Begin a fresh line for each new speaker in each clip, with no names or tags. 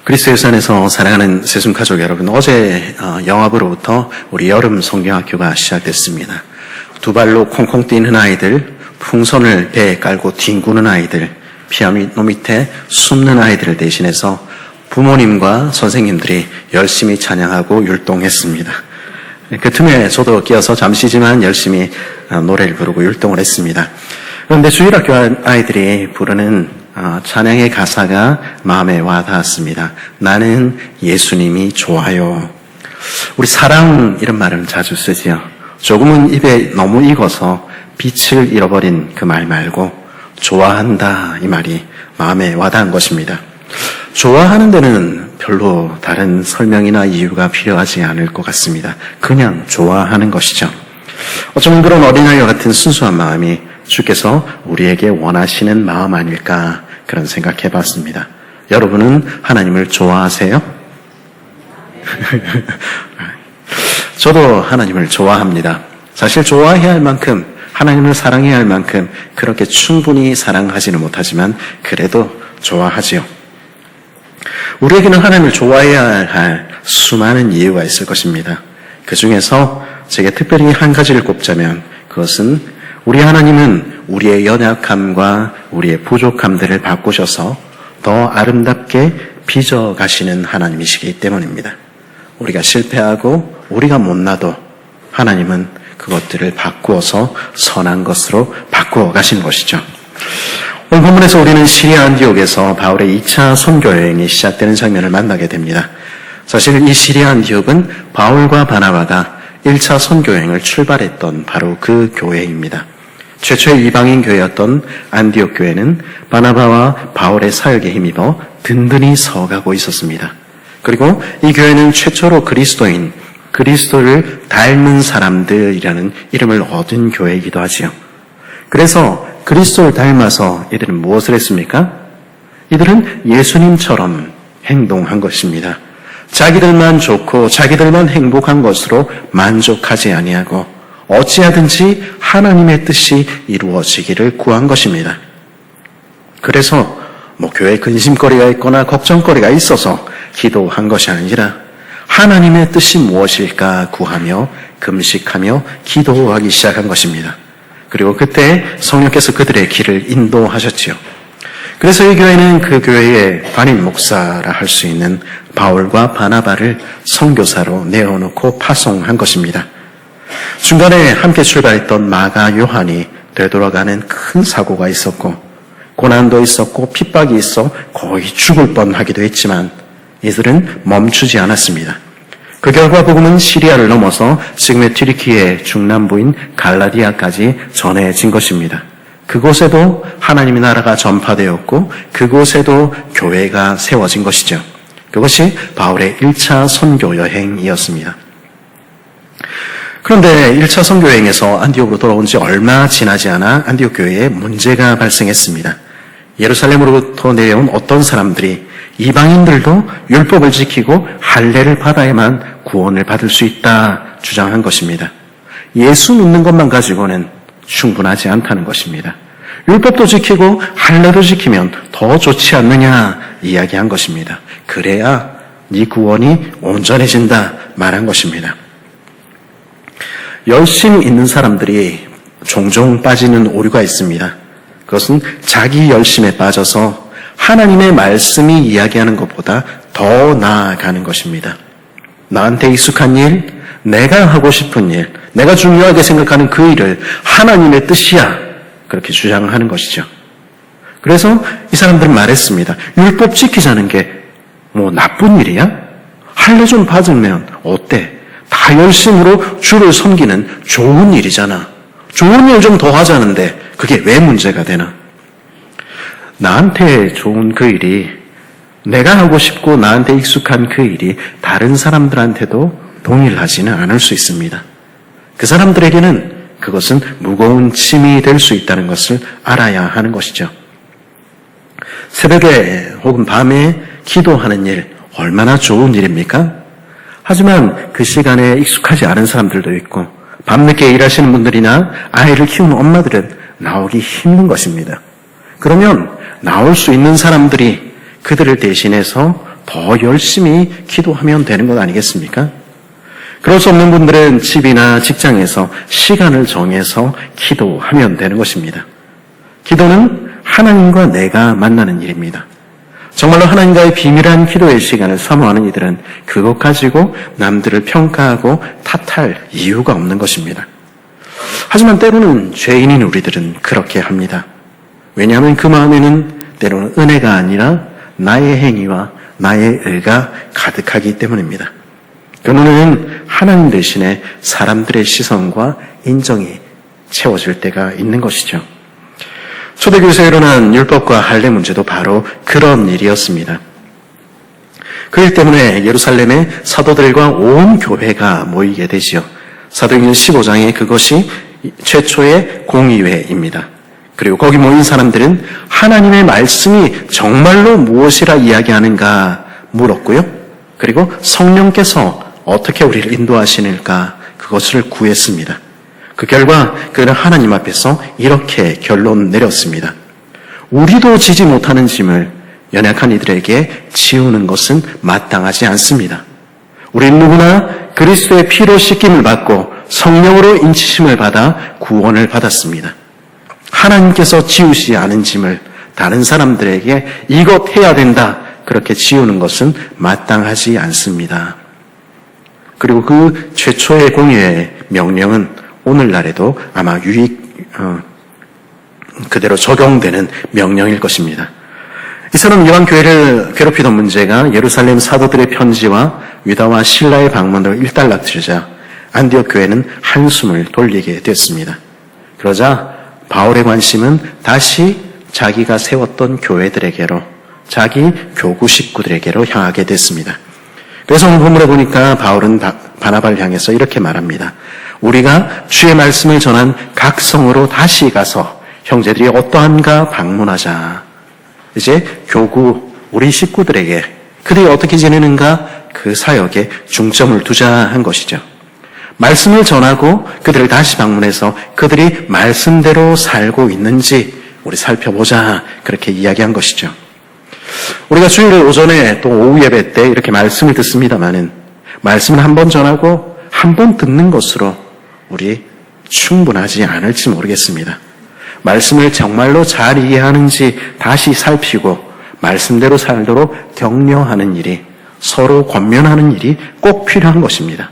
그리스도의 안에서 사랑하는 새순가족 여러분, 어제 영업으로부터 우리 여름 성경학교가 시작됐습니다. 두 발로 콩콩 뛰는 아이들, 풍선을 배에 깔고 뒹구는 아이들, 피아노 밑에 숨는 아이들을 대신해서 부모님과 선생님들이 열심히 찬양하고 율동했습니다. 그 틈에 저도 끼어서 잠시지만 열심히 노래를 부르고 율동을 했습니다. 그런데 주일학교 아이들이 부르는 찬양의 가사가 마음에 와닿았습니다. 나는 예수님이 좋아요. 우리 사랑 이런 말은 자주 쓰지요. 조금은 입에 너무 익어서 빛을 잃어버린 그 말 말고 좋아한다 이 말이 마음에 와닿은 것입니다. 좋아하는 데는 별로 다른 설명이나 이유가 필요하지 않을 것 같습니다. 그냥 좋아하는 것이죠. 어쩌면 그런 어린아이와 같은 순수한 마음이 주께서 우리에게 원하시는 마음 아닐까 그런 생각해 봤습니다. 여러분은 하나님을 좋아하세요? 저도 하나님을 좋아합니다. 사실 좋아해야 할 만큼, 하나님을 사랑해야 할 만큼 그렇게 충분히 사랑하지는 못하지만 그래도 좋아하지요. 우리에게는 하나님을 좋아해야 할 수많은 이유가 있을 것입니다. 그 중에서 제가 특별히 한 가지를 꼽자면 그것은 우리 하나님은 우리의 연약함과 우리의 부족함들을 바꾸셔서 더 아름답게 빚어가시는 하나님이시기 때문입니다. 우리가 실패하고 우리가 못나도 하나님은 그것들을 바꾸어서 선한 것으로 바꾸어 가시는 것이죠. 오늘 본문에서 우리는 시리아 안디옥에서 바울의 2차 선교 여행이 시작되는 장면을 만나게 됩니다. 사실 이 시리아 안디옥은 바울과 바나바가 1차 선교 여행을 출발했던 바로 그 교회입니다. 최초의 이방인 교회였던 안디옥 교회는 바나바와 바울의 사역에 힘입어 든든히 서가고 있었습니다. 그리고 이 교회는 최초로 그리스도인, 그리스도를 닮은 사람들이라는 이름을 얻은 교회이기도 하지요. 그래서 그리스도를 닮아서 이들은 무엇을 했습니까? 이들은 예수님처럼 행동한 것입니다. 자기들만 좋고 자기들만 행복한 것으로 만족하지 아니하고 어찌하든지 하나님의 뜻이 이루어지기를 구한 것입니다. 그래서 교회에 근심거리가 있거나 걱정거리가 있어서 기도한 것이 아니라 하나님의 뜻이 무엇일까 구하며 금식하며 기도하기 시작한 것입니다. 그리고 그때 성령께서 그들의 길을 인도하셨지요. 그래서 이 교회는 그 교회의 담임 목사라 할 수 있는 바울과 바나바를 선교사로 내어놓고 파송한 것입니다. 중간에 함께 출발했던 마가 요한이 되돌아가는 큰 사고가 있었고 고난도 있었고 핍박이 있어 거의 죽을 뻔하기도 했지만 이들은 멈추지 않았습니다. 그 결과 복음은 시리아를 넘어서 지금의 튀르키예 중남부인 갈라디아까지 전해진 것입니다. 그곳에도 하나님의 나라가 전파되었고 그곳에도 교회가 세워진 것이죠. 그것이 바울의 1차 선교 여행이었습니다. 그런데 1차 선교 여행에서 안디옥으로 돌아온 지 얼마 지나지 않아 안디옥 교회에 문제가 발생했습니다. 예루살렘으로부터 내려온 어떤 사람들이 이방인들도 율법을 지키고 할례를 받아야만 구원을 받을 수 있다 주장한 것입니다. 예수 믿는 것만 가지고는 충분하지 않다는 것입니다. 율법도 지키고 할례도 지키면 더 좋지 않느냐 이야기한 것입니다. 그래야 네 구원이 온전해진다 말한 것입니다. 열심히 있는 사람들이 종종 빠지는 오류가 있습니다. 그것은 자기 열심에 빠져서 하나님의 말씀이 이야기하는 것보다 더 나아가는 것입니다. 나한테 익숙한 일, 내가 하고 싶은 일, 내가 중요하게 생각하는 그 일을 하나님의 뜻이야 그렇게 주장하는 것이죠. 그래서 이 사람들은 말했습니다. 율법 지키자는 게 나쁜 일이야? 할례 좀 받으면 어때? 다 열심으로 주를 섬기는 좋은 일이잖아. 좋은 일 좀 더 하자는데 그게 왜 문제가 되나? 나한테 좋은 그 일이, 내가 하고 싶고 나한테 익숙한 그 일이 다른 사람들한테도 동일하지는 않을 수 있습니다. 그 사람들에게는 그것은 무거운 짐이 될 수 있다는 것을 알아야 하는 것이죠. 새벽에 혹은 밤에 기도하는 일 얼마나 좋은 일입니까? 하지만 그 시간에 익숙하지 않은 사람들도 있고 밤늦게 일하시는 분들이나 아이를 키우는 엄마들은 나오기 힘든 것입니다. 그러면 나올 수 있는 사람들이 그들을 대신해서 더 열심히 기도하면 되는 것 아니겠습니까? 그럴 수 없는 분들은 집이나 직장에서 시간을 정해서 기도하면 되는 것입니다. 기도는 하나님과 내가 만나는 일입니다. 정말로 하나님과의 비밀한 기도의 시간을 사모하는 이들은 그것 가지고 남들을 평가하고 탓할 이유가 없는 것입니다. 하지만 때로는 죄인인 우리들은 그렇게 합니다. 왜냐하면 그 마음에는 때로는 은혜가 아니라 나의 행위와 나의 의가 가득하기 때문입니다. 그 눈에는 하나님 대신에 사람들의 시선과 인정이 채워질 때가 있는 것이죠. 초대교회에서 일어난 율법과 할례 문제도 바로 그런 일이었습니다. 그 일 때문에 예루살렘의 사도들과 온 교회가 모이게 되지요. 사도행전 15장에 그것이 최초의 공의회입니다. 그리고 거기 모인 사람들은 하나님의 말씀이 정말로 무엇이라 이야기하는가 물었고요. 그리고 성령께서 어떻게 우리를 인도하시는가 그것을 구했습니다. 그 결과 그는 하나님 앞에서 이렇게 결론 내렸습니다. 우리도 지지 못하는 짐을 연약한 이들에게 지우는 것은 마땅하지 않습니다. 우리는 누구나 그리스도의 피로 씻김을 받고 성령으로 인치심을 받아 구원을 받았습니다. 하나님께서 지우시지 않은 짐을 다른 사람들에게 이것 해야 된다 그렇게 지우는 것은 마땅하지 않습니다. 그리고 그 최초의 공의회의 명령은 오늘날에도 아마 그대로 적용되는 명령일 것입니다. 이 사람 이방 교회를 괴롭히던 문제가 예루살렘 사도들의 편지와 유다와 신라의 방문으로 일단락되자 안디옥 교회는 한숨을 돌리게 됐습니다. 그러자 바울의 관심은 다시 자기가 세웠던 교회들에게로, 자기 교구 식구들에게로 향하게 됐습니다. 그래서 오늘 본문에 보니까 바울은 바나바를 향해서 이렇게 말합니다. 우리가 주의 말씀을 전한 각 성으로 다시 가서 형제들이 어떠한가 방문하자. 이제 교구 우리 식구들에게 그들이 어떻게 지내는가 그 사역에 중점을 두자 한 것이죠. 말씀을 전하고 그들을 다시 방문해서 그들이 말씀대로 살고 있는지 우리 살펴보자 그렇게 이야기한 것이죠. 우리가 주일 오전에 또 오후 예배 때 이렇게 말씀을 듣습니다마는 말씀을 한 번 전하고 한 번 듣는 것으로 우리 충분하지 않을지 모르겠습니다. 말씀을 정말로 잘 이해하는지 다시 살피고 말씀대로 살도록 격려하는 일이, 서로 권면하는 일이 꼭 필요한 것입니다.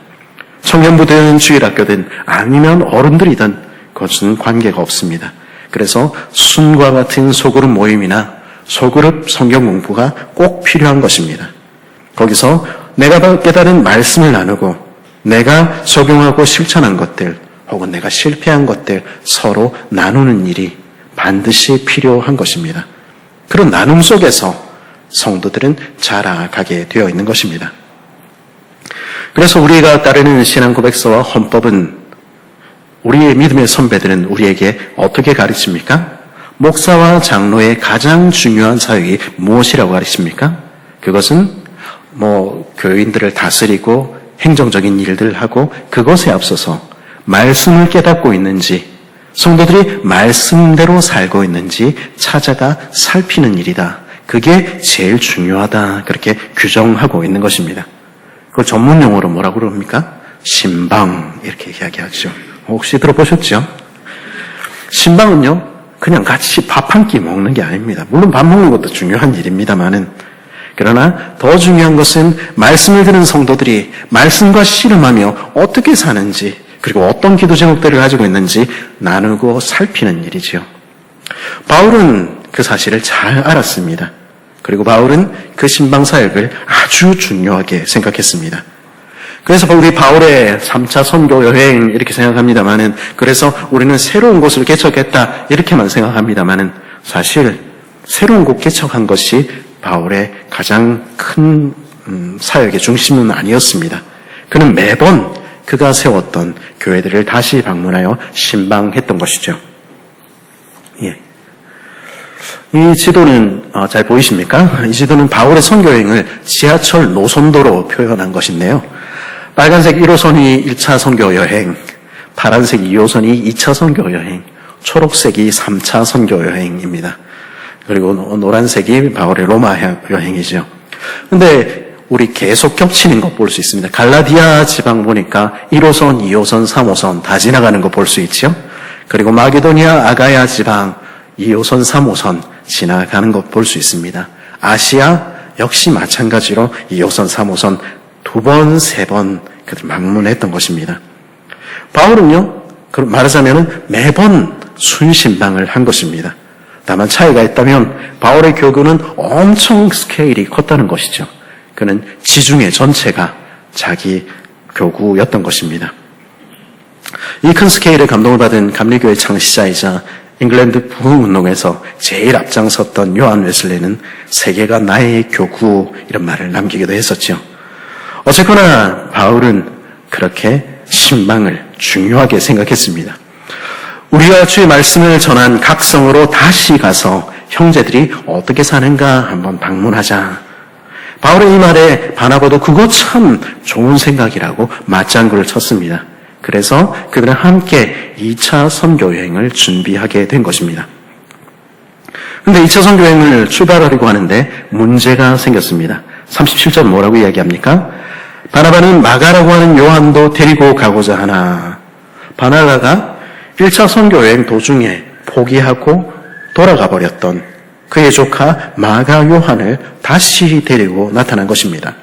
청년부든 주일학교든 아니면 어른들이든 그것은 관계가 없습니다. 그래서 순과 같은 소그룹 모임이나 소그룹 성경 공부가 꼭 필요한 것입니다. 거기서 내가 깨달은 말씀을 나누고 내가 적용하고 실천한 것들 혹은 내가 실패한 것들 서로 나누는 일이 반드시 필요한 것입니다. 그런 나눔 속에서 성도들은 자라가게 되어 있는 것입니다. 그래서 우리가 따르는 신앙 고백서와 헌법은 우리의 믿음의 선배들은 우리에게 어떻게 가르칩니까? 목사와 장로의 가장 중요한 사역이 무엇이라고 가르칩니까? 그것은 교인들을 다스리고 행정적인 일들을 하고 그것에 앞서서 말씀을 깨닫고 있는지 성도들이 말씀대로 살고 있는지 찾아가 살피는 일이다. 그게 제일 중요하다. 그렇게 규정하고 있는 것입니다. 그걸 전문 용어로 뭐라고 그럽니까? 신방 이렇게 이야기하죠. 혹시 들어보셨죠? 신방은요 그냥 같이 밥 한 끼 먹는 게 아닙니다. 물론 밥 먹는 것도 중요한 일입니다만은 그러나 더 중요한 것은 말씀을 듣는 성도들이 말씀과 씨름하며 어떻게 사는지 그리고 어떤 기도 제목들을 가지고 있는지 나누고 살피는 일이지요. 바울은 그 사실을 잘 알았습니다. 그리고 바울은 그 신방 사역을 아주 중요하게 생각했습니다. 그래서 우리 바울의 3차 선교 여행 이렇게 생각합니다만은 그래서 우리는 새로운 곳을 개척했다 이렇게만 생각합니다만은 사실 새로운 곳 개척한 것이 바울의 가장 큰 사역의 중심은 아니었습니다. 그는 매번 그가 세웠던 교회들을 다시 방문하여 신방했던 것이죠. 예. 이 지도는 잘 보이십니까? 이 지도는 바울의 선교여행을 지하철 노선도로 표현한 것인데요. 빨간색 1호선이 1차 선교여행, 파란색 2호선이 2차 선교여행, 초록색이 3차 선교여행입니다. 그리고 노란색이 바울의 로마 여행이죠. 근데 우리 계속 겹치는 거 볼 수 있습니다. 갈라디아 지방 보니까 1호선, 2호선, 3호선 다 지나가는 거 볼 수 있죠. 그리고 마게도니아, 아가야 지방 2호선, 3호선 지나가는 것 볼 수 있습니다. 아시아 역시 마찬가지로 2호선, 3호선 2번, 3번 그들 방문했던 것입니다. 바울은요, 말하자면 매번 순신방을 한 것입니다. 다만 차이가 있다면 바울의 교구는 엄청 스케일이 컸다는 것이죠. 그는 지중해 전체가 자기 교구였던 것입니다. 이 큰 스케일에 감동을 받은 감리교의 창시자이자 잉글랜드 부흥운동에서 제일 앞장섰던 요한 웨슬레는 세계가 나의 교구 이런 말을 남기기도 했었죠. 어쨌거나 바울은 그렇게 신방을 중요하게 생각했습니다. 우리가 주의 말씀을 전한 각 성으로 다시 가서 형제들이 어떻게 사는가 한번 방문하자. 바울의 이 말에 바나바도 그거 참 좋은 생각이라고 맞장구를 쳤습니다. 그래서 그들은 함께 2차 선교 여행을 준비하게 된 것입니다. 그런데 2차 선교 여행을 출발하려고 하는데 문제가 생겼습니다. 37절 뭐라고 이야기합니까? 바나바는 마가라고 하는 요한도 데리고 가고자 하나. 바나바가 1차 선교 여행 도중에 포기하고 돌아가 버렸던 그의 조카 마가 요한을 다시 데리고 나타난 것입니다.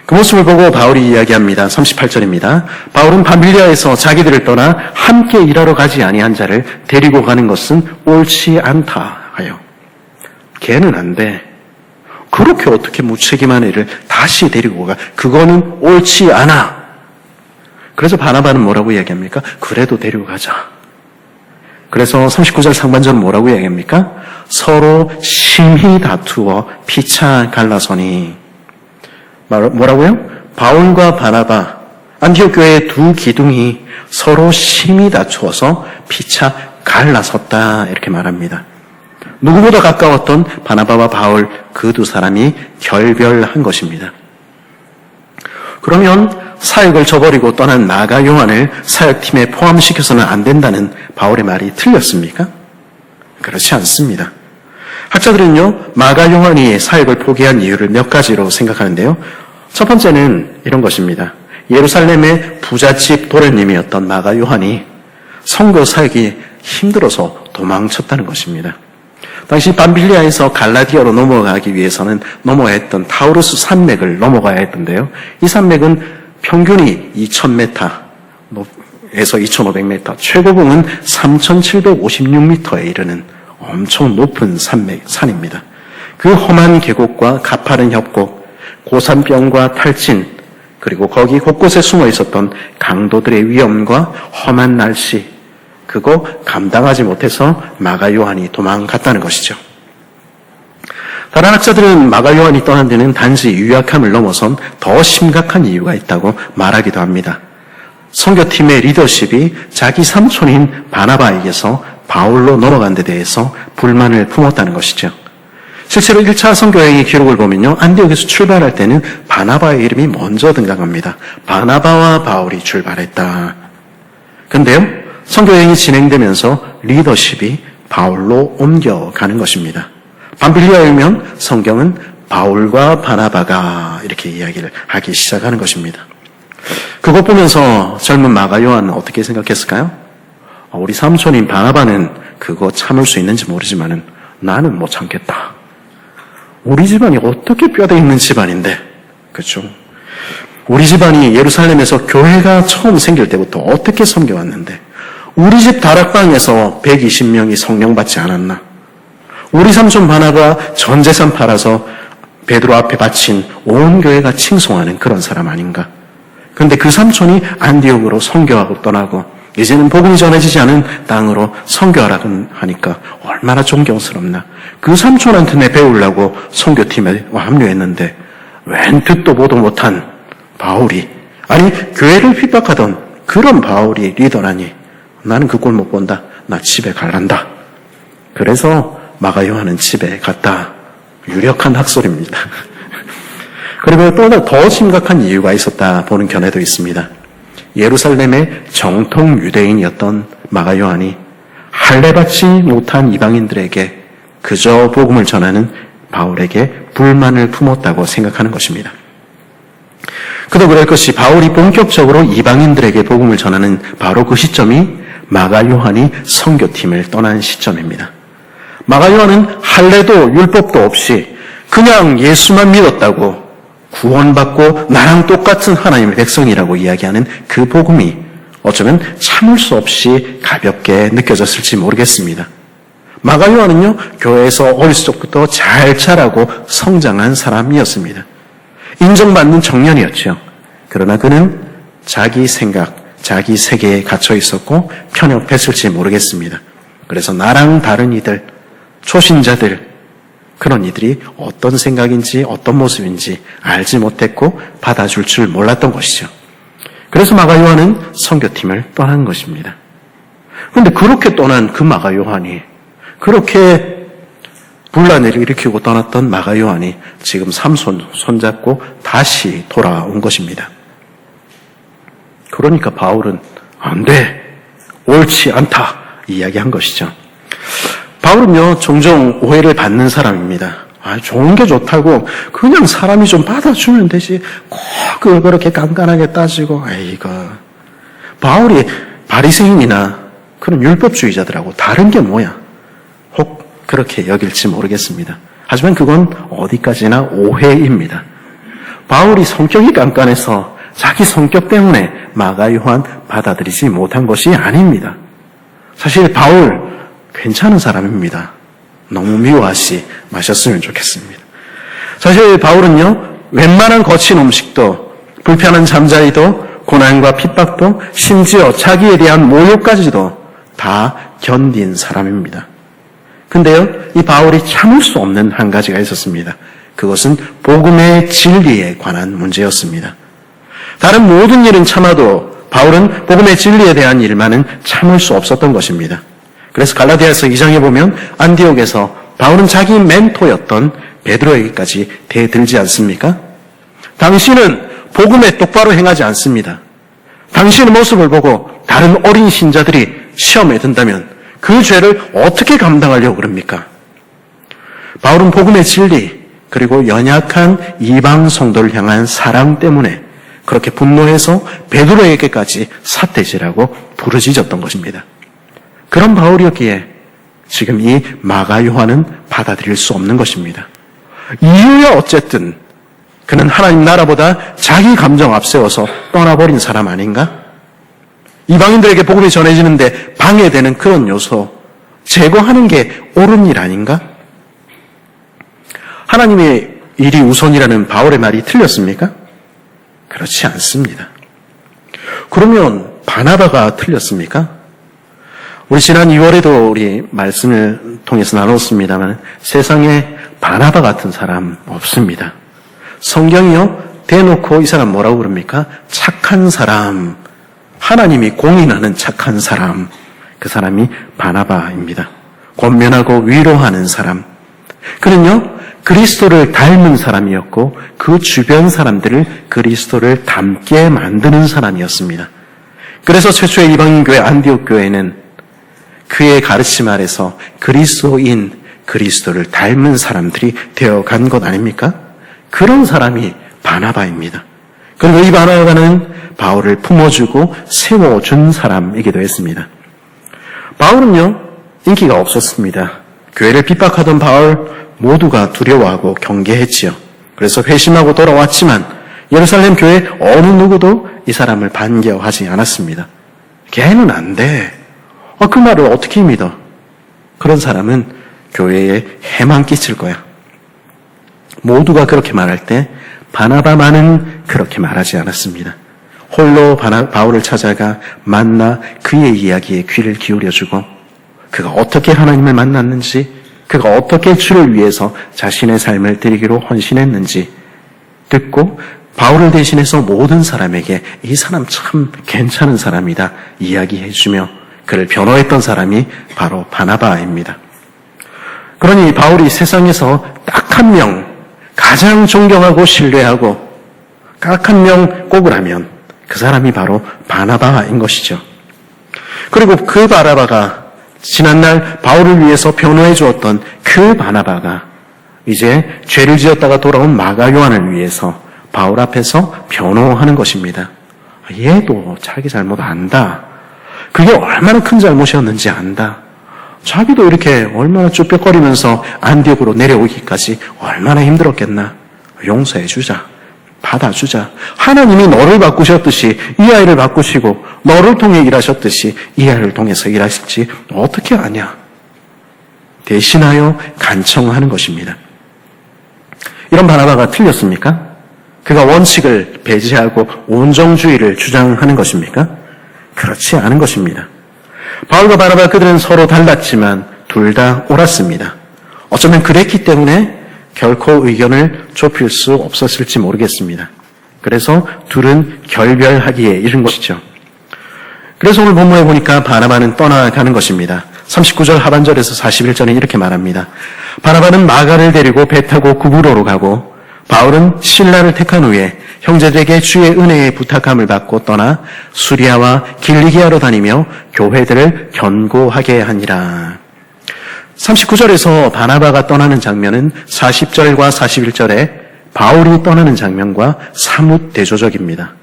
그 모습을 보고 바울이 이야기합니다. 38절입니다. 바울은 밤빌리아에서 자기들을 떠나 함께 일하러 가지 아니한 자를 데리고 가는 것은 옳지 않다 하여. 걔는 안 돼. 그렇게 어떻게 무책임한 애를 다시 데리고 가. 그거는 옳지 않아. 그래서 바나바는 뭐라고 이야기합니까? 그래도 데리고 가자. 그래서 39절 상반절은 뭐라고 이야기합니까? 서로 심히 다투어 피차 갈라서니. 뭐라고요? 바울과 바나바, 안디옥 교회의 두 기둥이 서로 심히 다투어서 피차 갈라섰다 이렇게 말합니다. 누구보다 가까웠던 바나바와 바울 그 두 사람이 결별한 것입니다. 그러면 사역을 저버리고 떠난 마가 요한을 사역팀에 포함시켜서는 안 된다는 바울의 말이 틀렸습니까? 그렇지 않습니다. 학자들은요, 마가 요한이 사역을 포기한 이유를 몇 가지로 생각하는데요. 첫 번째는 이런 것입니다. 예루살렘의 부잣집 도련님이었던 마가 요한이 선교 사역이 힘들어서 도망쳤다는 것입니다. 당시 밤빌리아에서 갈라디아로 넘어가기 위해서는 넘어야 했던 타우루스 산맥을 넘어가야 했던데요. 이 산맥은 평균이 2,000m에서 2,500m, 최고봉은 3,756m에 이르는 엄청 높은 산입니다. 그 험한 계곡과 가파른 협곡, 고산병과 탈진, 그리고 거기 곳곳에 숨어 있었던 강도들의 위험과 험한 날씨, 그거 감당하지 못해서 마가 요한이 도망갔다는 것이죠. 다른 학자들은 마가 요한이 떠난 데는 단지 유약함을 넘어선 더 심각한 이유가 있다고 말하기도 합니다. 선교팀의 리더십이 자기 삼촌인 바나바에게서 바울로 넘어간 데 대해서 불만을 품었다는 것이죠. 실제로 1차 선교여행의 기록을 보면요, 안디옥에서 출발할 때는 바나바의 이름이 먼저 등장합니다. 바나바와 바울이 출발했다. 근데요, 선교여행이 진행되면서 리더십이 바울로 옮겨가는 것입니다. 밤빌리아에 오면 성경은 바울과 바나바가 이렇게 이야기를 하기 시작하는 것입니다. 그것 보면서 젊은 마가 요한은 어떻게 생각했을까요? 우리 삼촌인 바나바는 그거 참을 수 있는지 모르지만은 나는 못 참겠다. 우리 집안이 어떻게 뼈대 있는 집안인데, 그렇죠? 우리 집안이 예루살렘에서 교회가 처음 생길 때부터 어떻게 섬겨왔는데, 우리 집 다락방에서 120명이 성령 받지 않았나? 우리 삼촌 바나바 전 재산 팔아서 베드로 앞에 바친 온 교회가 칭송하는 그런 사람 아닌가? 그런데 그 삼촌이 안디옥으로 선교하고 떠나고 이제는 복음이 전해지지 않은 땅으로 선교하라고 하니까 얼마나 존경스럽나. 그 삼촌한테 내 배우려고 선교팀에 합류했는데 웬 듣도 보도 못한 바울이, 아니 교회를 핍박하던 그런 바울이 리더라니, 나는 그 꼴 못 본다. 나 집에 갈란다. 그래서 마가 요한은 집에 갔다. 유력한 학설입니다. 그리고 또 더 심각한 이유가 있었다 보는 견해도 있습니다. 예루살렘의 정통 유대인이었던 마가 요한이 할례받지 못한 이방인들에게 그저 복음을 전하는 바울에게 불만을 품었다고 생각하는 것입니다. 그도 그럴 것이 바울이 본격적으로 이방인들에게 복음을 전하는 바로 그 시점이 마가 요한이 선교팀을 떠난 시점입니다. 마가 요한은 할례도 율법도 없이 그냥 예수만 믿었다고 구원받고 나랑 똑같은 하나님의 백성이라고 이야기하는 그 복음이 어쩌면 참을 수 없이 가볍게 느껴졌을지 모르겠습니다. 마가 요한은요, 교회에서 어렸을 적부터 잘 자라고 성장한 사람이었습니다. 인정받는 청년이었죠. 그러나 그는 자기 생각, 자기 세계에 갇혀 있었고 편협했을지 모르겠습니다. 그래서 나랑 다른 이들, 초신자들, 그런 이들이 어떤 생각인지 어떤 모습인지 알지 못했고 받아줄 줄 몰랐던 것이죠. 그래서 마가 요한은 선교팀을 떠난 것입니다. 그런데 그렇게 떠난 그 마가 요한이, 그렇게 분란을 일으키고 떠났던 마가 요한이 지금 삼손 손잡고 다시 돌아온 것입니다. 그러니까 바울은 안 돼, 옳지 않다 이야기한 것이죠. 바울은요, 종종 오해를 받는 사람입니다. 좋은 게 좋다고 그냥 사람이 좀 받아주면 되지 꼭 그렇게 깐깐하게 따지고, 이거 바울이 바리새인이나 그런 율법주의자들하고 다른 게 뭐야? 혹 그렇게 여길지 모르겠습니다. 하지만 그건 어디까지나 오해입니다. 바울이 성격이 깐깐해서 자기 성격 때문에 마가 요한 받아들이지 못한 것이 아닙니다. 사실 바울 괜찮은 사람입니다. 너무 미워하지 마셨으면 좋겠습니다. 사실 바울은요, 웬만한 거친 음식도, 불편한 잠자리도, 고난과 핍박도, 심지어 자기에 대한 모욕까지도 다 견딘 사람입니다. 근데요, 이 바울이 참을 수 없는 한 가지가 있었습니다. 그것은 복음의 진리에 관한 문제였습니다. 다른 모든 일은 참아도 바울은 복음의 진리에 대한 일만은 참을 수 없었던 것입니다. 그래서 갈라디아서 2장에 보면 안디옥에서 바울은 자기 멘토였던 베드로에게까지 대들지 않습니까? 당신은 복음에 똑바로 행하지 않습니다. 당신의 모습을 보고 다른 어린 신자들이 시험에 든다면 그 죄를 어떻게 감당하려고 그럽니까? 바울은 복음의 진리 그리고 연약한 이방 성도를 향한 사랑 때문에 그렇게 분노해서 베드로에게까지 삿대질하고 부르짖었던 것입니다. 그런 바울이었기에 지금 이 마가 요한은 받아들일 수 없는 것입니다. 이유야 어쨌든 그는 하나님 나라보다 자기 감정 앞세워서 떠나버린 사람 아닌가? 이방인들에게 복음이 전해지는데 방해되는 그런 요소 제거하는 게 옳은 일 아닌가? 하나님의 일이 우선이라는 바울의 말이 틀렸습니까? 그렇지 않습니다. 그러면 바나바가 틀렸습니까? 우리 지난 2월에도 우리 말씀을 통해서 나눴습니다만 세상에 바나바 같은 사람 없습니다. 성경이요, 대놓고 이 사람 뭐라고 그럽니까? 착한 사람, 하나님이 공인하는 착한 사람, 그 사람이 바나바입니다. 권면하고 위로하는 사람. 그는요, 그리스도를 닮은 사람이었고 그 주변 사람들을 그리스도를 닮게 만드는 사람이었습니다. 그래서 최초의 이방인 교회 안디옥 교회는 그의 가르침 아래서 그리스도인, 그리스도를 닮은 사람들이 되어간 것 아닙니까? 그런 사람이 바나바입니다. 그리고 이 바나바는 바울을 품어주고 세워준 사람이기도 했습니다. 바울은요, 인기가 없었습니다. 교회를 핍박하던 바울 모두가 두려워하고 경계했지요. 그래서 회심하고 돌아왔지만 예루살렘 교회 어느 누구도 이 사람을 반겨하지 않았습니다. 걔는 안 돼. 그 말을 어떻게 믿어? 그런 사람은 교회에 해만 끼칠 거야. 모두가 그렇게 말할 때 바나바만은 그렇게 말하지 않았습니다. 홀로 바울을 찾아가 만나 그의 이야기에 귀를 기울여주고 그가 어떻게 하나님을 만났는지, 그가 어떻게 주를 위해서 자신의 삶을 드리기로 헌신했는지 듣고 바울을 대신해서 모든 사람에게 이 사람 참 괜찮은 사람이다 이야기해주며 그를 변호했던 사람이 바로 바나바입니다. 그러니 바울이 세상에서 딱 한 명, 가장 존경하고 신뢰하고 딱 한 명 꼽으라면 그 사람이 바로 바나바인 것이죠. 그리고 그 바나바가 지난날 바울을 위해서 변호해 주었던 그 바나바가 이제 죄를 지었다가 돌아온 마가 요한을 위해서 바울 앞에서 변호하는 것입니다. 얘도 자기 잘못 안다. 그게 얼마나 큰 잘못이었는지 안다. 자기도 이렇게 얼마나 쭈뼛거리면서 안디옥으로 내려오기까지 얼마나 힘들었겠나. 용서해주자. 받아주자. 하나님이 너를 바꾸셨듯이 이 아이를 바꾸시고 너를 통해 일하셨듯이 이 아이를 통해서 일하실지 어떻게 아냐. 대신하여 간청하는 것입니다. 이런 바나바가 틀렸습니까? 그가 원칙을 배제하고 온정주의를 주장하는 것입니까? 그렇지 않은 것입니다. 바울과 바나바 그들은 서로 달랐지만 둘 다 옳았습니다. 어쩌면 그랬기 때문에 결코 의견을 좁힐 수 없었을지 모르겠습니다. 그래서 둘은 결별하기에 이른 것이죠. 그래서 오늘 본문에 보니까 바나바는 떠나가는 것입니다. 39절 하반절에서 41절에 이렇게 말합니다. 바나바는 마가를 데리고 배 타고 구브로로 가고 바울은 실라를 택한 후에 형제들에게 주의 은혜에 부탁함을 받고 떠나 수리아와 길리기아로 다니며 교회들을 견고하게 하니라. 39절에서 바나바가 떠나는 장면은 40절과 41절에 바울이 떠나는 장면과 사뭇 대조적입니다.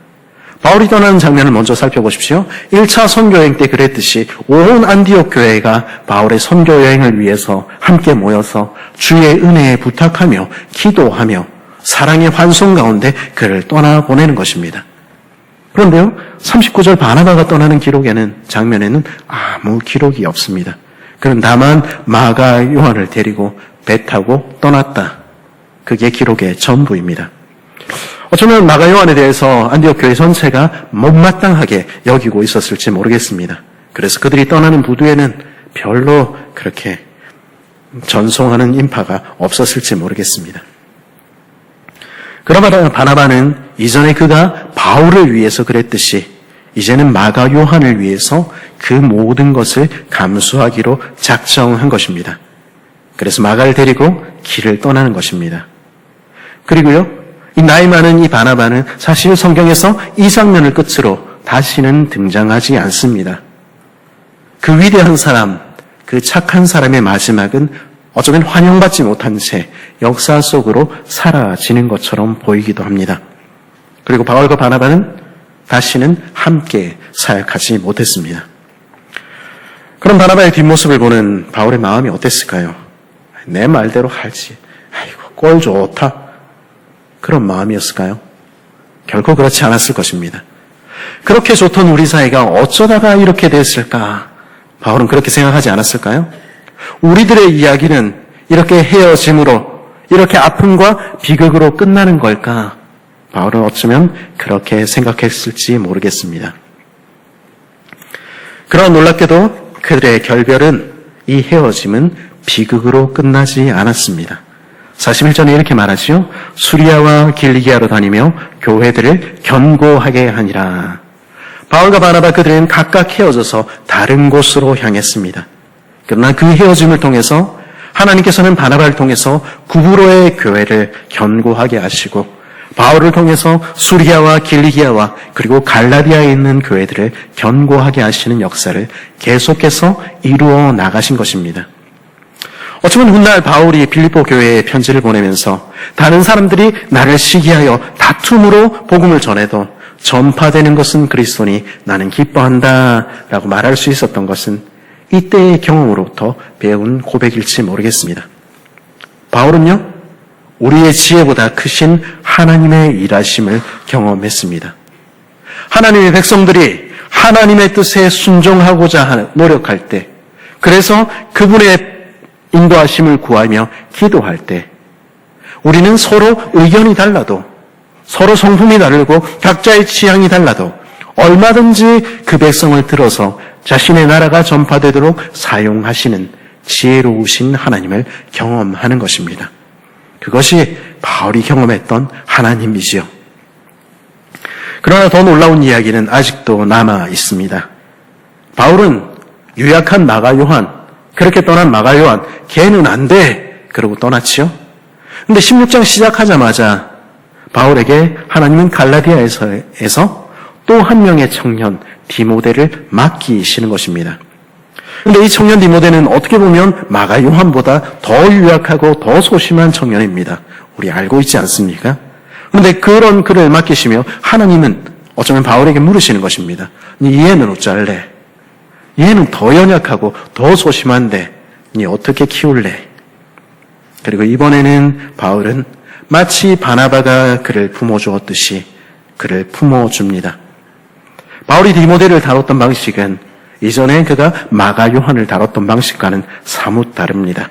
바울이 떠나는 장면을 먼저 살펴보십시오. 1차 선교여행 때 그랬듯이 온 안디옥 교회가 바울의 선교여행을 위해서 함께 모여서 주의 은혜에 부탁하며 기도하며 사랑의 환송 가운데 그를 떠나보내는 것입니다. 그런데요, 39절 바나바가 떠나는 장면에는 아무 기록이 없습니다. 그는 다만 마가 요한을 데리고 배 타고 떠났다. 그게 기록의 전부입니다. 어쩌면 마가 요한에 대해서 안디옥 교회 전체가 못마땅하게 여기고 있었을지 모르겠습니다. 그래서 그들이 떠나는 부두에는 별로 그렇게 전송하는 인파가 없었을지 모르겠습니다. 그러나 바나바는 이전에 그가 바울을 위해서 그랬듯이 이제는 마가 요한을 위해서 그 모든 것을 감수하기로 작정한 것입니다. 그래서 마가를 데리고 길을 떠나는 것입니다. 그리고요, 이 나이 많은 이 바나바는 사실 성경에서 이 장면을 끝으로 다시는 등장하지 않습니다. 그 위대한 사람, 그 착한 사람의 마지막은 어쩌면 환영받지 못한 채 역사 속으로 사라지는 것처럼 보이기도 합니다. 그리고 바울과 바나바는 다시는 함께 사역하지 못했습니다. 그럼 바나바의 뒷모습을 보는 바울의 마음이 어땠을까요? 내 말대로 하지. 아이고, 꼴 좋다. 그런 마음이었을까요? 결코 그렇지 않았을 것입니다. 그렇게 좋던 우리 사이가 어쩌다가 이렇게 됐을까? 바울은 그렇게 생각하지 않았을까요? 우리들의 이야기는 이렇게 헤어짐으로, 이렇게 아픔과 비극으로 끝나는 걸까? 바울은 어쩌면 그렇게 생각했을지 모르겠습니다. 그러나 놀랍게도 그들의 결별은, 이 헤어짐은 비극으로 끝나지 않았습니다. 41절에 이렇게 말하지요. 수리아와 길리기아로 다니며 교회들을 견고하게 하니라. 바울과 바나바 그들은 각각 헤어져서 다른 곳으로 향했습니다. 그러나 그 헤어짐을 통해서 하나님께서는 바나바를 통해서 구브로의 교회를 견고하게 하시고 바울을 통해서 수리아와 길리기아와 그리고 갈라디아에 있는 교회들을 견고하게 하시는 역사를 계속해서 이루어 나가신 것입니다. 어쩌면 훗날 바울이 빌립보 교회에 편지를 보내면서 다른 사람들이 나를 시기하여 다툼으로 복음을 전해도 전파되는 것은 그리스도니 나는 기뻐한다 라고 말할 수 있었던 것은 이때의 경험으로부터 배운 고백일지 모르겠습니다. 바울은요, 우리의 지혜보다 크신 하나님의 일하심을 경험했습니다. 하나님의 백성들이 하나님의 뜻에 순종하고자 노력할 때, 그래서 그분의 인도하심을 구하며 기도할 때, 우리는 서로 의견이 달라도, 서로 성품이 다르고 각자의 취향이 달라도 얼마든지 그 백성을 들어서 자신의 나라가 전파되도록 사용하시는 지혜로우신 하나님을 경험하는 것입니다. 그것이 바울이 경험했던 하나님이지요. 그러나 더 놀라운 이야기는 아직도 남아 있습니다. 바울은 유약한 마가 요한, 그렇게 떠난 마가 요한, 걔는 안 돼! 그러고 떠났지요. 근데 16장 시작하자마자 바울에게 하나님은 갈라디아에서 또 한 명의 청년 디모데를 맡기시는 것입니다. 근데 이 청년 디모데는 어떻게 보면 마가 요한보다 더 유약하고 더 소심한 청년입니다. 우리 알고 있지 않습니까? 그런데 그런 그를 맡기시며 하나님은 어쩌면 바울에게 물으시는 것입니다. 얘는 어쩔래? 얘는 더 연약하고 더 소심한데 니 어떻게 키울래? 그리고 이번에는 바울은 마치 바나바가 그를 품어주었듯이 그를 품어줍니다. 바울이 디모데를 다뤘던 방식은 이전에 그가 마가 요한을 다뤘던 방식과는 사뭇 다릅니다.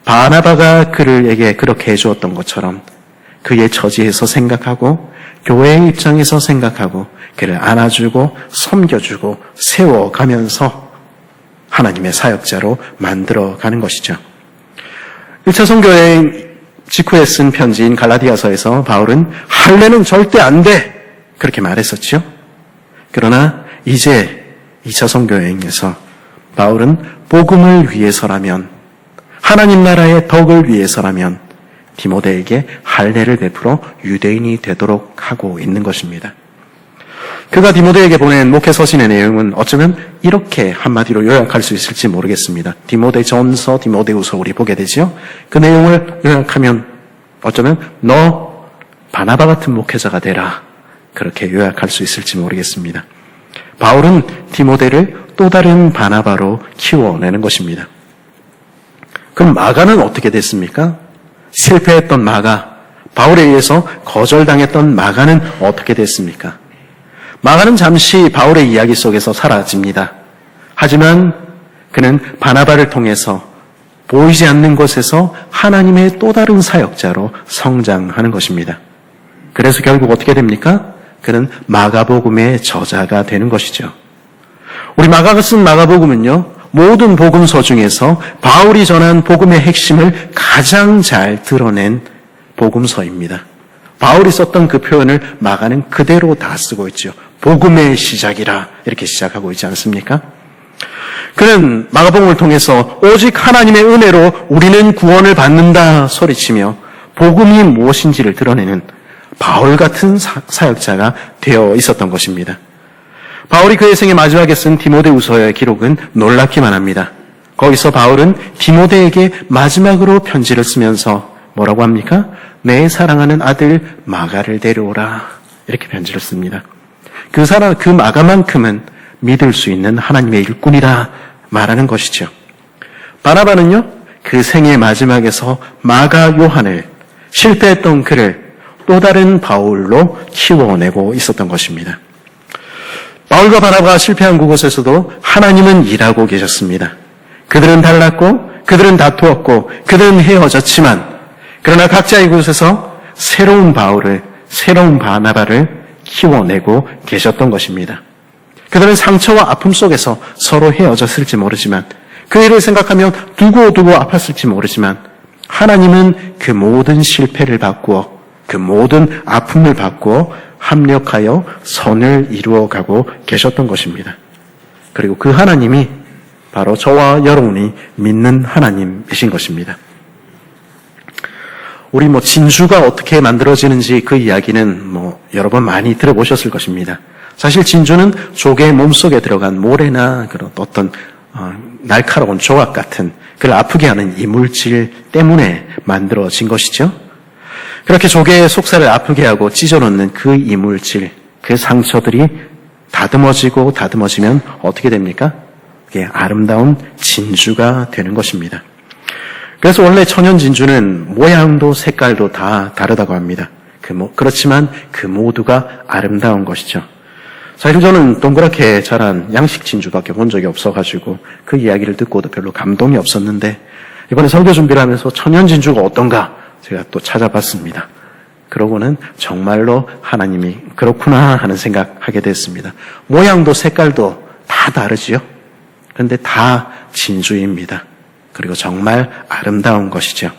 바나바가 그에게 그렇게 해주었던 것처럼 그의 처지에서 생각하고 교회의 입장에서 생각하고 그를 안아주고 섬겨주고 세워가면서 하나님의 사역자로 만들어가는 것이죠. 1차 선교여행 직후에 쓴 편지인 갈라디아서에서 바울은 할례는 절대 안 돼! 그렇게 말했었죠. 그러나 이제 2차 선교여행에서 바울은 복음을 위해서라면, 하나님 나라의 덕을 위해서라면 디모데에게 할례를 베풀어 유대인이 되도록 하고 있는 것입니다. 그가 디모데에게 보낸 목회 서신의 내용은 어쩌면 이렇게 한마디로 요약할 수 있을지 모르겠습니다. 디모데전서, 디모데후서 우리 보게 되죠. 그 내용을 요약하면 어쩌면 너 바나바 같은 목회자가 되라. 그렇게 요약할 수 있을지 모르겠습니다. 바울은 디모데를 또 다른 바나바로 키워내는 것입니다. 그럼 마가는 어떻게 됐습니까? 실패했던 마가, 바울에 의해서 거절당했던 마가는 어떻게 됐습니까? 마가는 잠시 바울의 이야기 속에서 사라집니다. 하지만 그는 바나바를 통해서 보이지 않는 곳에서 하나님의 또 다른 사역자로 성장하는 것입니다. 그래서 결국 어떻게 됩니까? 그는 마가복음의 저자가 되는 것이죠. 우리 마가가 쓴 마가복음은요, 모든 복음서 중에서 바울이 전한 복음의 핵심을 가장 잘 드러낸 복음서입니다. 바울이 썼던 그 표현을 마가는 그대로 다 쓰고 있죠. 복음의 시작이라 이렇게 시작하고 있지 않습니까? 그는 마가복음을 통해서 오직 하나님의 은혜로 우리는 구원을 받는다 소리치며 복음이 무엇인지를 드러내는 바울 같은 사역자가 되어 있었던 것입니다. 바울이 그의 생의 마지막에 쓴 디모데후서의 기록은 놀랍기만 합니다. 거기서 바울은 디모데에게 마지막으로 편지를 쓰면서 뭐라고 합니까? 내 사랑하는 아들 마가를 데려오라. 이렇게 편지를 씁니다. 그 마가만큼은 믿을 수 있는 하나님의 일꾼이라 말하는 것이죠. 바나바는요, 그 생의 마지막에서 마가 요한을, 실패했던 그를 또 다른 바울로 키워내고 있었던 것입니다. 바울과 바나바가 실패한 그곳에서도 하나님은 일하고 계셨습니다. 그들은 달랐고, 그들은 다투었고, 그들은 헤어졌지만, 그러나 각자의 곳에서 새로운 바울을, 새로운 바나바를 키워내고 계셨던 것입니다. 그들은 상처와 아픔 속에서 서로 헤어졌을지 모르지만, 그 일을 생각하면 두고두고 아팠을지 모르지만, 하나님은 그 모든 실패를 바꾸어, 그 모든 아픔을 바꾸어 합력하여 선을 이루어가고 계셨던 것입니다. 그리고 그 하나님이 바로 저와 여러분이 믿는 하나님이신 것입니다. 우리 진주가 어떻게 만들어지는지 그 이야기는 여러 번 많이 들어보셨을 것입니다. 사실 진주는 조개의 몸속에 들어간 모래나 그런 어떤 날카로운 조각 같은 그를 아프게 하는 이물질 때문에 만들어진 것이죠. 그렇게 조개의 속살을 아프게 하고 찢어놓는 그 이물질, 그 상처들이 다듬어지면 어떻게 됩니까? 그게 아름다운 진주가 되는 것입니다. 그래서 원래 천연 진주는 모양도 색깔도 다 다르다고 합니다. 그렇지만 그 모두가 아름다운 것이죠. 사실 저는 동그랗게 자란 양식 진주밖에 본 적이 없어가지고 그 이야기를 듣고도 별로 감동이 없었는데 이번에 설교 준비를 하면서 천연 진주가 어떤가 제가 또 찾아봤습니다. 그러고는 정말로 하나님이 그렇구나 하는 생각하게 됐습니다. 모양도 색깔도 다 다르지요. 그런데 다 진주입니다. 그리고 정말 아름다운 것이죠.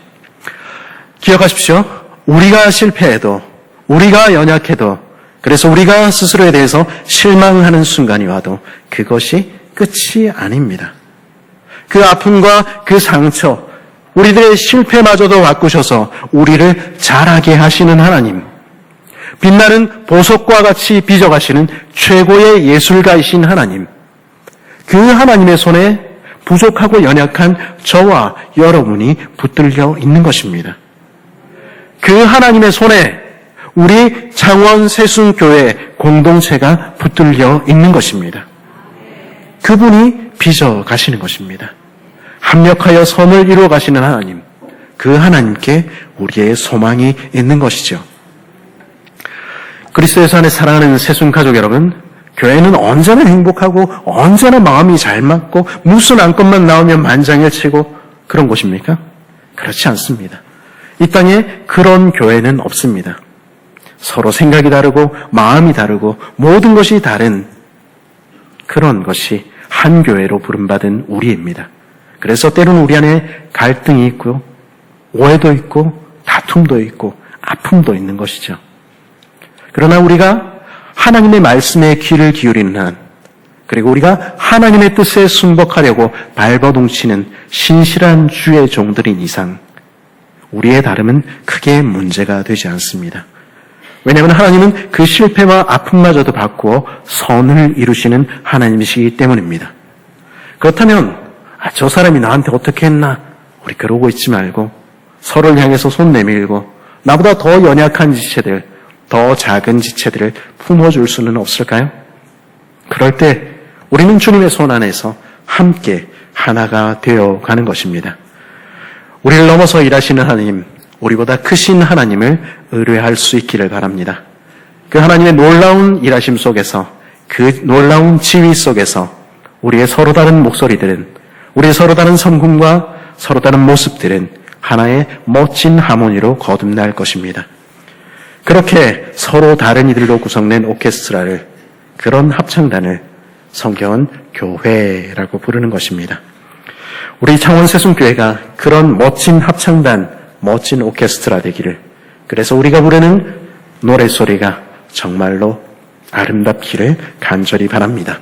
기억하십시오. 우리가 실패해도, 우리가 연약해도, 그래서 우리가 스스로에 대해서 실망하는 순간이 와도 그것이 끝이 아닙니다. 그 아픔과 그 상처, 우리들의 실패마저도 바꾸셔서 우리를 자라게 하시는 하나님, 빛나는 보석과 같이 빚어가시는 최고의 예술가이신 하나님, 그 하나님의 손에 부족하고 연약한 저와 여러분이 붙들려 있는 것입니다. 그 하나님의 손에 우리 창원 세순교회 공동체가 붙들려 있는 것입니다. 그분이 빚어 가시는 것입니다. 합력하여 선을 이루어 가시는 하나님, 그 하나님께 우리의 소망이 있는 것이죠. 그리스도예수 안에 사랑하는 세순가족 여러분, 교회는 언제나 행복하고 언제나 마음이 잘 맞고 무슨 안건만 나오면 만장일치고 그런 곳입니까? 그렇지 않습니다. 이 땅에 그런 교회는 없습니다. 서로 생각이 다르고 마음이 다르고 모든 것이 다른 그런 것이 한 교회로 부름받은 우리입니다. 그래서 때로는 우리 안에 갈등이 있고 오해도 있고 다툼도 있고 아픔도 있는 것이죠. 그러나 우리가 하나님의 말씀에 귀를 기울이는 한, 그리고 우리가 하나님의 뜻에 순복하려고 발버둥치는 신실한 주의 종들인 이상 우리의 다름은 크게 문제가 되지 않습니다. 왜냐하면 하나님은 그 실패와 아픔마저도 바꾸어 선을 이루시는 하나님이시기 때문입니다. 그렇다면 저 사람이 나한테 어떻게 했나? 우리 그러고 있지 말고 서로를 향해서 손 내밀고 나보다 더 연약한 지체들, 더 작은 지체들을 품어줄 수는 없을까요? 그럴 때 우리는 주님의 손 안에서 함께 하나가 되어가는 것입니다. 우리를 넘어서 일하시는 하나님, 우리보다 크신 하나님을 의뢰할 수 있기를 바랍니다. 그 하나님의 놀라운 일하심 속에서, 그 놀라운 지휘 속에서 우리의 서로 다른 목소리들은, 우리의 서로 다른 섬김과 서로 다른 모습들은 하나의 멋진 하모니로 거듭날 것입니다. 그렇게 서로 다른 이들로 구성된 오케스트라를, 그런 합창단을 성경은 교회라고 부르는 것입니다. 우리 창원 세순교회가 그런 멋진 합창단, 멋진 오케스트라 되기를, 그래서 우리가 부르는 노래소리가 정말로 아름답기를 간절히 바랍니다.